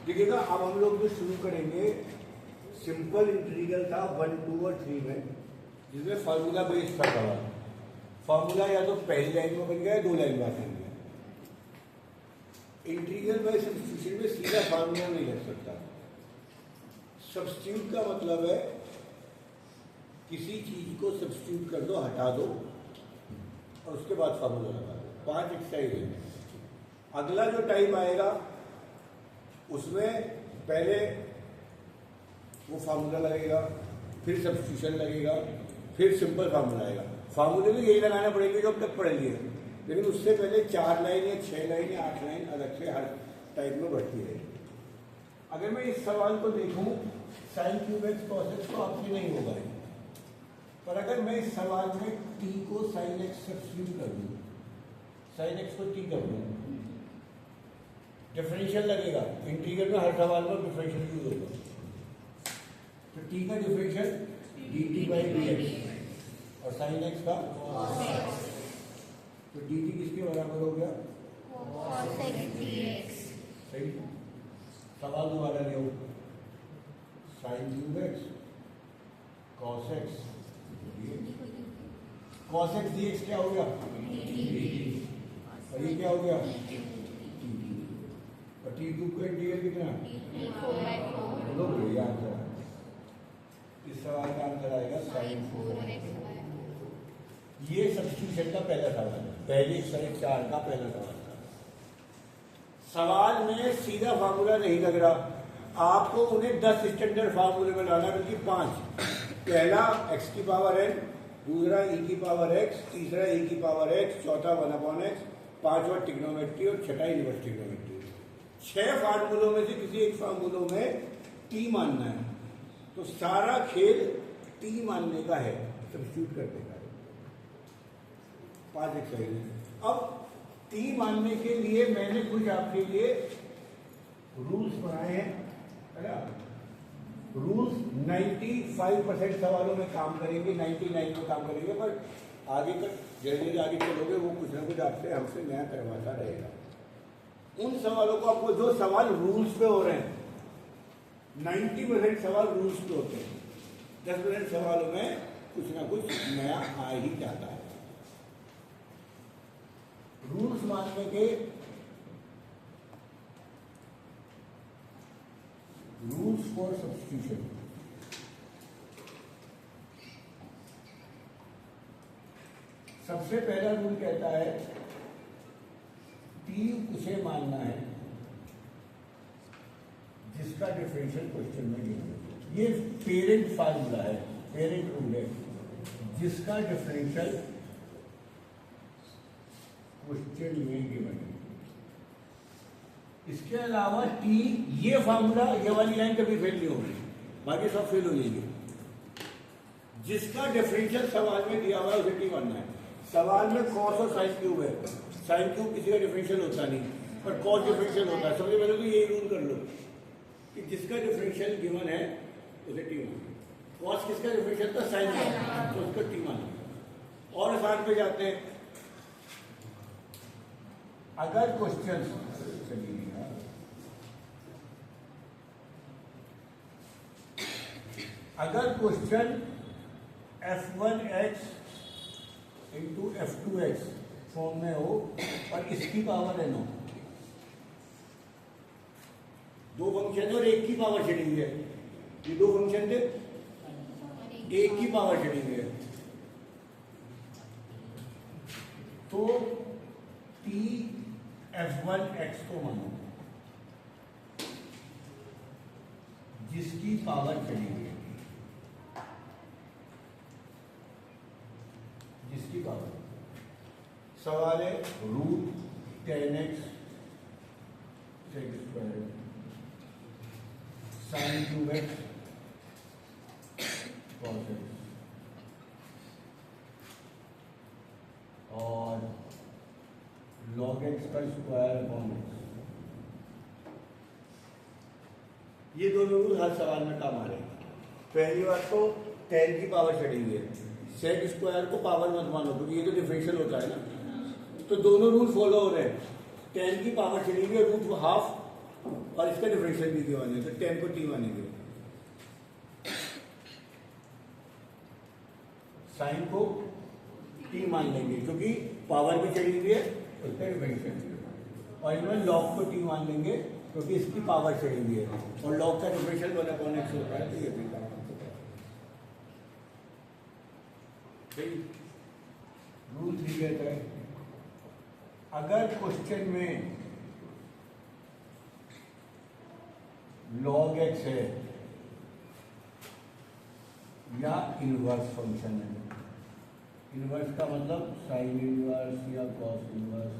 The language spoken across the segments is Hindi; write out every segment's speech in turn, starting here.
देखिएगा अब हम लोग जो शुरू करेंगे सिंपल इंटीग्रल था 1, 2 और 3 में, जिसमें फार्मूला बेस्ड था सवाल। फार्मूला या तो पहली लाइन में बन गया या 2 लाइन में बन गया। इंटीग्रल बाय सब्स्टिट्यूशन में सीधा फार्मूला नहीं लग सकता। सब्स्टिट्यूट का मतलब है किसी चीज को सब्स्टिट्यूट कर दो, हटा दो और उसके बाद फार्मूला लगा दो। 5 एक्सरसाइज है। अगला जो टाइम आएगा उसमें पहले वो फार्मूला लगेगा, फिर सब्स्टिट्यूशन लगेगा, फिर सिंपल फार्मूला आएगा। फार्मूले भी यही लगाना पड़ेगा जो अब तक पढ़ लिए, लेकिन उससे पहले 4 लाइन या 6 लाइन या 8 लाइन अलग से हर टाइप में बढ़ती रहेगी। अगर मैं इस सवाल को देखूं sign cube x cos x तो आपकी नहीं होगा, पर अगर मैं इस सवाल में t को साइन एक्स सब्स्टिट्यूट कर दूं, साइन एक्स को t कर दूं, डिफरेंशियल लगेगा। इंटीग्रल में हर सवाल में डिफरेंशियल यूज होगा, तो t का डिफरेंशियल dt बाई dx और साइन एक्स का तो dt किसके बराबर हो गया? cos x dx। सही। सवाल दोबारा ले sign cube x cos x cos x dx क्या हो गया? और ये क्या हो गया? और टी क्यूब का इंटीग्रल कितना? बोलो ये आंसर है। इस सवाल का आंसर आएगा साइन 4x। ये सब्स्टिट्यूशन का पहला सवाल है, पहले एक्सरसाइज 4 का पहला सवाल था। सवाल में सीधा फार्मूला नहीं लग रहा, आपको उन्हें 10 स्टैंडर्ड फार्मूले में लाना, बल्कि 5। पहला x की पावर n, दूसरा e की पावर x, तीसरा e की पावर x, चौथा 1/x, पांचवा ट्रिग्नोमेट्री और छठा इनवर्स ट्रिग्नोमेट्री। 6 फार्मूलों में से किसी एक फार्मूलों में t मानना है, तो सारा खेल t मानने का है, सब्स्टिट्यूट करने का है। 5 एक्सरसाइज। अब t मानने के लिए मैंने कुछ आपके लिए रूल्स बनाए हैं, है ना। रूल्स 95% सवालों में काम करेंगे, 99 में काम करेंगे, पर आगे तक जैसे आगे चलोगे वो कुछ ना कुछ आपसे हमसे नया करवाता रहेगा। उन सवालों को आपको जो सवाल रूल्स पे हो रहे हैं, 90% सवाल रूल्स पे होते हैं, 10% सवालों में कुछ ना कुछ नया आ ही जाता है। रूल्स मानने के रूल्स फॉर सब्स्टिट्यूशन। सबसे पहला रूल कहता है t उसे मानना है जिसका डिफरेंशियल क्वेश्चन में गिवन है। ये पेरेंट फार्मूला है, पेरेंट रूल है, जिसका डिफरेंशियल क्वेश्चन में गिवन है। इसके अलावा t, ये फार्मूला, ये वाली लाइन कभी फेल नहीं होगी, बाकी सब फेल हो जाएंगे। जिसका डिफरेंशियल सवाल में दिया हुआ है उसे t मानना है। सवाल में कॉस और साइन क्यूब है, साइन क्यूब किसी का डिफरेंशियल होता नहीं, पर कॉस डिफरेंशियल होता है। सबसे पहले तो यही रूल कर लो कि जिसका डिफरेंशियल गिवन है उसे t मानना। कॉस किसका डिफरेंशियल था? साइन का, तो उसको t मानना। और आसान पे जाते हैं। अगर क्वेश्चन अगर question f1x into f2x form में हो और इसकी पावर n हो, दो फंक्शन और एक की पावर चढ़ी हुई है, ये दो फंक्शन थे, एक की पावर चढ़ी हुई है, तो t f1x को मानो जिसकी पावर चढ़ी हुई है, जिसकी पावर। सवाल है root 10x sec square sine cube x cos x और लॉग एक्स का स्क्वायर अपॉन एक्स। ये दोनों रूल हर सवाल में काम आ रहे हैं। पहली बात तो 10 की पावर चढ़ी हुई है, सेक स्क्वायर को पावर मत मानो क्योंकि ये तो डिफरेंशियल होता है ना, तो दोनों रूल फॉलो हो रहे हैं। 10 की पावर चढ़ी हुई है, रूट हाफ और इसका डिफरेंशियल भी गिवन है, तो टेन को टी मानेंगे, साइन को टी मान लेंगे क्योंकि पावर भी चली गई है उसका डिफरेंशियल, और इनमें लॉग को टी मान लेंगे क्योंकि इसकी पावर चली गई है, और लॉग का डिफरेंशियल 1/x होता है, तो ये भी काम होता है। रूल 3 कहता है अगर क्वेश्चन में log x है या इनवर्स फंक्शन है, इनवर्स का मतलब साइन इनवर्स या कॉस इनवर्स,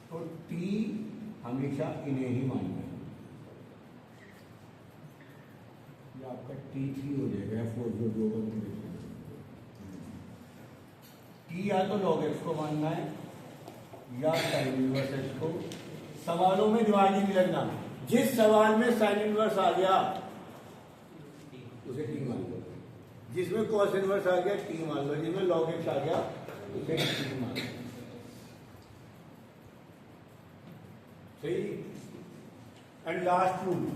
तो t हमेशा इन्हें ही मानना है, ये आपका t3 हो जाएगा, F4 जो दो t या तो log x को मानना है या साइन इनवर्स x को। सवालों में दिमाग ही नहीं लगना, जिस सवाल में साइन इनवर्स आ गया उसे टी मान लो, जिसमें कॉस इनवर्स आ गया टी मान लो, जिसमें लॉग एक्स आ गया उसे टी मान लो। सही। एंड लास्ट रूल,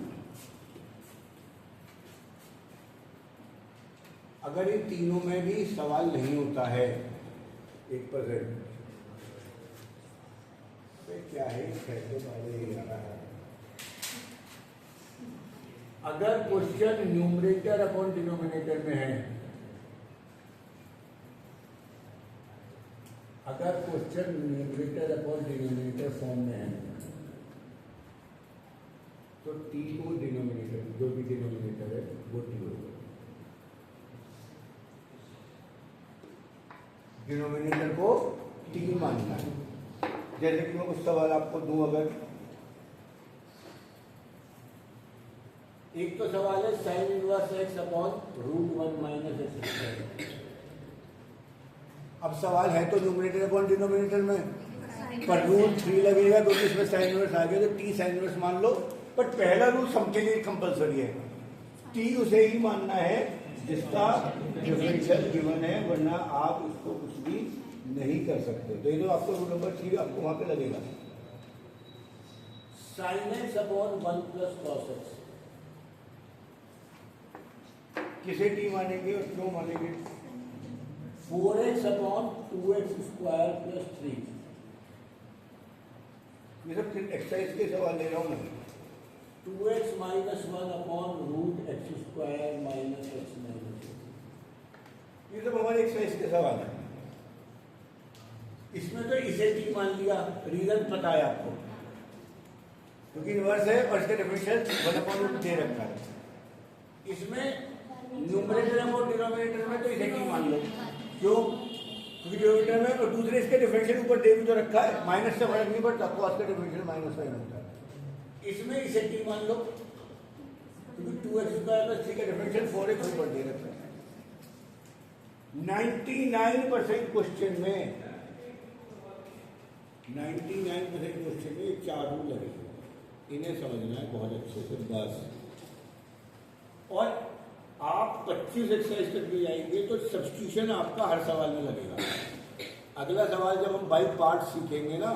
अगर इन तीनों में भी सवाल नहीं होता है 1%, क्या है कैसे पहले आ रहा है, अगर क्वेश्चन न्यूमरेटर अपॉन डिनोमिनेटर में है, अगर question numerator upon denominator form में है, तो टी को डिनोमिनेटर, जो भी डिनोमिनेटर है वो टी होगा, डिनोमिनेटर को टी मानना है। जैसे कि मैं कुछ सवाल आपको दूं, अगर एक तो सवाल है sine inverse x upon √1 minus x, अब सवाल है तो न्यूमरेटर अपॉन डिनोमिनेटर में, पर रूल 3 लगेगा क्योंकि इसमें साइन इनवर्स आ गया, तो टी साइन इनवर्स मान लो, बट पहला रूल सबके लिए कंपलसरी है, टी उसे ही मानना है जिसका डिफरेंशियल गिवन है, वरना आप उसको कुछ भी नहीं कर सकते। तो ये तो आपको रूल नंबर 3 आपको वहां पे लगेगा, sign x upon 1 plus cos x, किसे टी मानेंगे और क्यों मानेंगे? 4x upon 2x square plus 3, ये सब एक्सरसाइज के सवाल ले रहा हूं मैं। 2x minus 1 upon √x square minus x minus, ये सब हमारे एक्सरसाइज के सवाल है। इसमें तो इसे टी मान लिया, रीजन पता है आपको, क्योंकि इनवर्स है और इसका डिफरेंशियल 1/√, दे रखा है। इसमें न्यूमरेटर और डिनोमिनेटर में तो इसे टी मान लो, क्यों? क्योंकि डिनोमिनेटर में और दूसरे इसके डिफरेंशियल ऊपर दे भी तो रखा है, माइनस से फर्क नहीं पड़ता, कॉस का डिफरेंशियल माइनस साइन होता है। इसमें इसे टी मान लो क्योंकि 2x स्क्वायर प्लस 3 का डिफरेंशियल 4x ऊपर दे रखा है। 99% क्वेश्चन में 99% क्वेश्चन में 4 रूल लगेंगे, इन्हें समझना है बहुत अच्छे से बस। और आप 25 एक्सरसाइज तक भी जाएंगे तो सब्स्टिट्यूशन आपका हर सवाल में लगेगा। अगला सवाल जब हम बाई पार्ट सीखेंगे ना,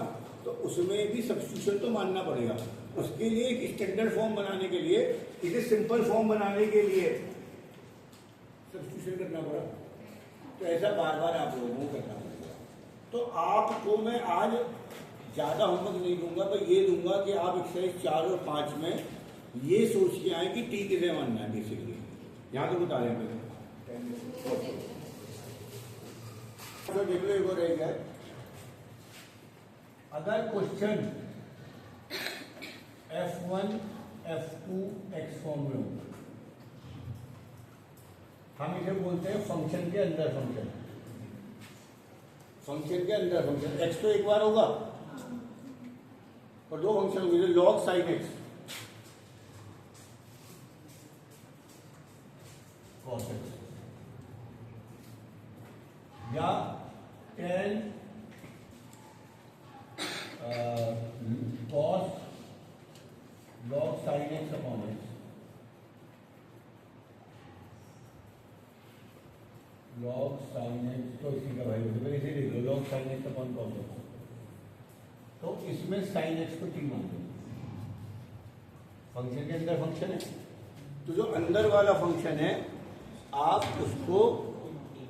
तो उसमें भी सब्स्टिट्यूशन तो मानना पड़ेगा। उसके लिए एक स्टैंडर्ड फॉर्म बनाने के लिए, इसे सिंपल फॉर्म बनाने के लिए सब्स्टिट्यूशन करना पड़ा, तो ऐसा बार बार आप लोगों को करना पड़ेगा। तो आपको मैं आज ज़्यादा होमवर्क नहीं दूंगा, तो ये दूंगा कि आप एक्सरसाइज 4 और 5 में ये सोच के आए कि टी किसे मानना है। बेसिकली यहाँ तो बता रहे हैं, तो देख लो एक और रह गया, अगर question F1 F2 x form में हो, हम इसे बोलते हैं फंक्शन के अंदर फंक्शन, फंक्शन के अंदर फंक्शन। x तो एक बार होगा और 2 फंक्शन होंगे, log sine x cos x, या tan cos log sine x upon x, log sine x तो इसी का वैल्यू है, इसे लिख लो log sine x upon cos x. तो इसमें साइन एक्स को टी मान लो। फंक्शन के अंदर फंक्शन है, तो जो अंदर वाला फंक्शन है आप उसको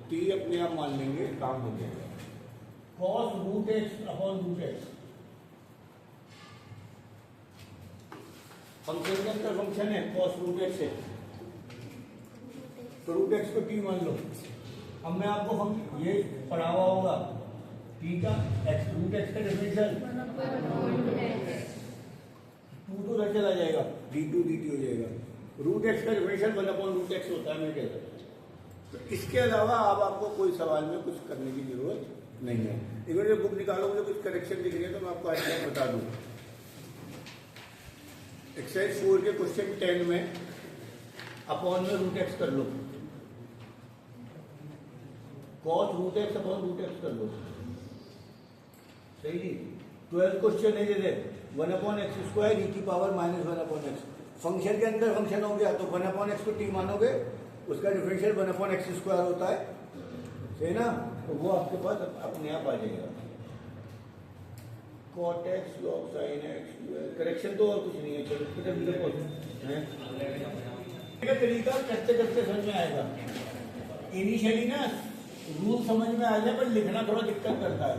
टी अपने आप मान लेंगे, काम हो जाएगा। Cos root x upon root x, function के अंदर फंक्शन है कॉस रूट एक्स है, तो रूट एक्स को टी मान लो। अब मैं आपको ये पढ़ा हुआ होगा टी का एक्स, रूट एक्स का डिफरेंशियल 2 तो उधर चला जाएगा, d2 dt हो जाएगा। रूट एक्स का डिफरेंशियल 1/√x होता है, मैं कहता हूँ। तो इसके अलावा अब आपको कोई सवाल में कुछ करने की जरूरत नहीं है। एक बार बुक निकालो, मुझे कुछ करेक्शन दिख रही है तो मैं आपको आज बता दूँ। एक्सरसाइज 4 के क्वेश्चन 10 में अपॉन में रूट एक्स कर लो, cos root x upon root x कर लो, सही जी। 12 क्वेश्चन है जैसे 1/x² e की पावर -1/x, फंक्शन के अंदर फंक्शन हो गया तो 1/x को टी मानोगे, उसका डिफरेंशियल 1/x² होता है, सही ना। तो वो आपके पास अपने आप आ जाएगा। cot x log sin x, correction तो और कुछ नहीं है। चलो तरीका करते करते समझ में आएगा। इनिशियली ना रूल समझ में आ जाए पर लिखना थोड़ा दिक्कत करता है।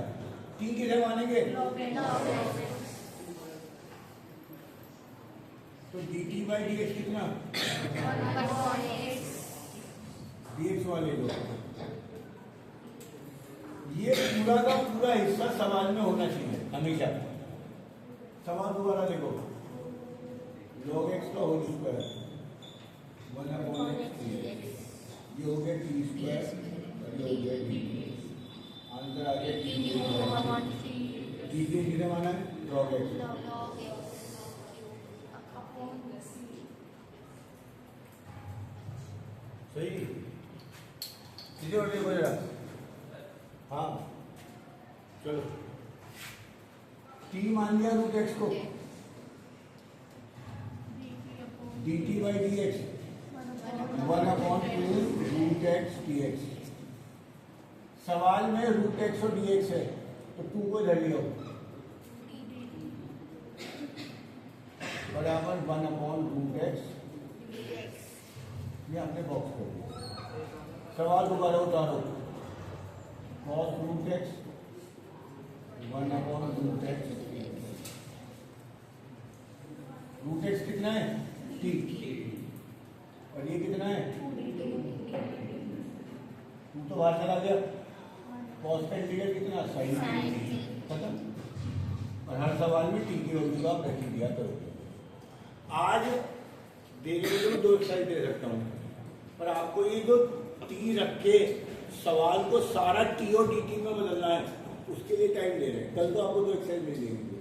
टी किसे मानेंगे, तो dt/dx कितना, dx वाले लो। ये पूरा का पूरा हिस्सा सवाल में होना चाहिए हमेशा। सवाल दोबारा देखो, log x का होल स्क्वायर 1/x, ये हो गया t², ये हो गया dt। आंसर आ गया dt किसे माना है, log x। सही, सीधे और देखो जरा। हाँ चलो, टी मान लिया रूट एक्स को, dt/dx 1/2 रूट एक्स dx। सवाल में रूट एक्स और dx है तो 2 को धर लियो, बराबर 1/√x, ये हमने बॉक्स कर दिया। सवाल दोबारा उतारो, cos root x 1/√x, root x कितना है, t, और ये कितना है, 2 तो बाहर चला गया। cos का इंटीग्रल कितना, sin t, खत्म। और हर सवाल में t की वैल्यू आप रख दिया करोगे। आज देखने को 2 एक्सरसाइज दे सकता हूँ, पर आपको ये जो टी रख के सवाल को सारा टी और dt में बदलना है, उसके लिए टाइम ले रहे हैं। कल तो आपको 2 एक्सरसाइज मिल जाएंगे,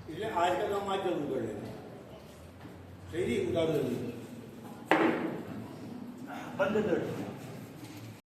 इसलिए आज का काम आज जरूर कर लेना। सही जी, उतार जल्दी, बंद कर।